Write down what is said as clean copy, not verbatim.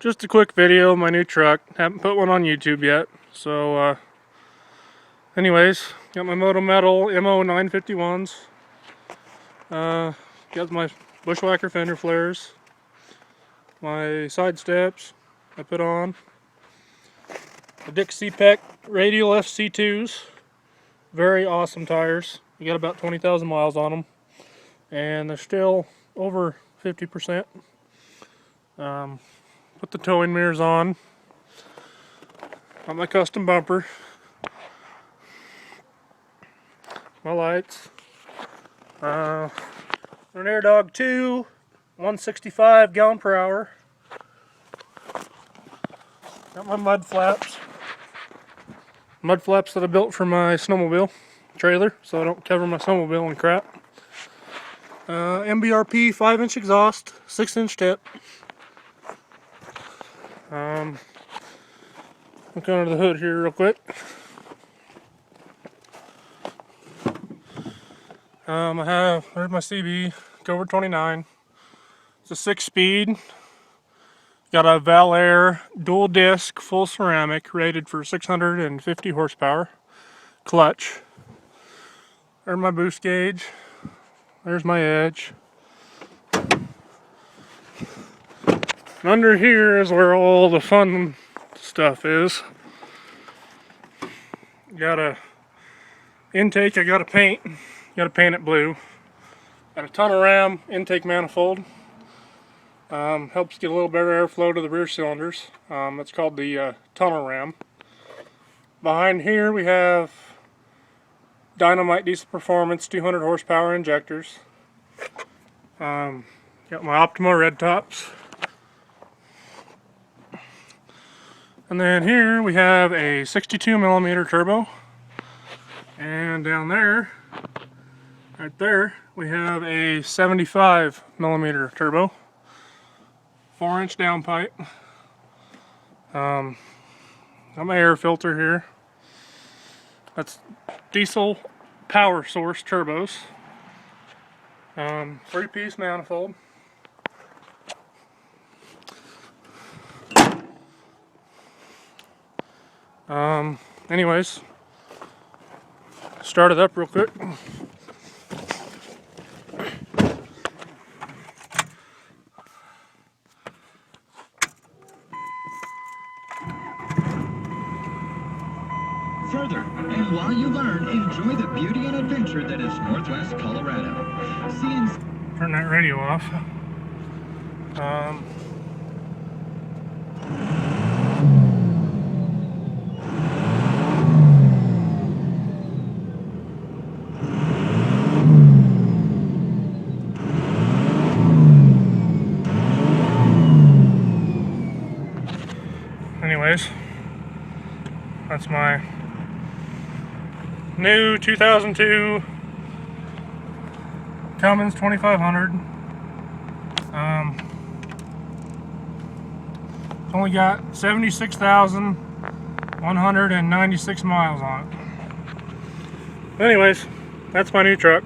Just a quick video of my new truck. Haven't put one on YouTube yet. So, anyways, got my Moto Metal MO 951s. Got my Bushwhacker fender flares. My side steps I put on. The Dick C-Pec radial FC2s. Very awesome tires. You got about 20,000 miles on them. And they're still over 50%. Put the towing mirrors on. Got my custom bumper. My lights. An Airdog 2, 165 gallon per hour. Got my mud flaps. Mud flaps that I built for my snowmobile trailer, so I don't cover my snowmobile in crap. MBRP 5-inch exhaust, 6-inch tip. Look under the hood here real quick. There's my CB, Cobra 29. It's a 6-speed. Got a valair dual disc, full ceramic, rated for 650 horsepower. Clutch. There's my boost gauge. There's my edge. And under here is where all the fun stuff is. Got a intake I gotta paint. Gotta paint it blue. Got a tunnel ram intake manifold. Helps get a little better airflow to the rear cylinders. It's called the tunnel ram. Behind here we have Dynamite Diesel Performance 200 horsepower injectors. Got my Optima red tops. And then here we have a 62mm turbo. And down there, right there, we have a 75mm turbo. 4-inch downpipe. Got my air filter here. That's diesel power source turbos. 3-piece manifold. Anyways, start it up real quick. Further, and while you learn, enjoy the beauty and adventure that is Northwest Colorado. Turn that radio off. Anyways, that's my new 2002 Cummins 2500. It's only got 76,196 miles on it. Anyways, that's my new truck.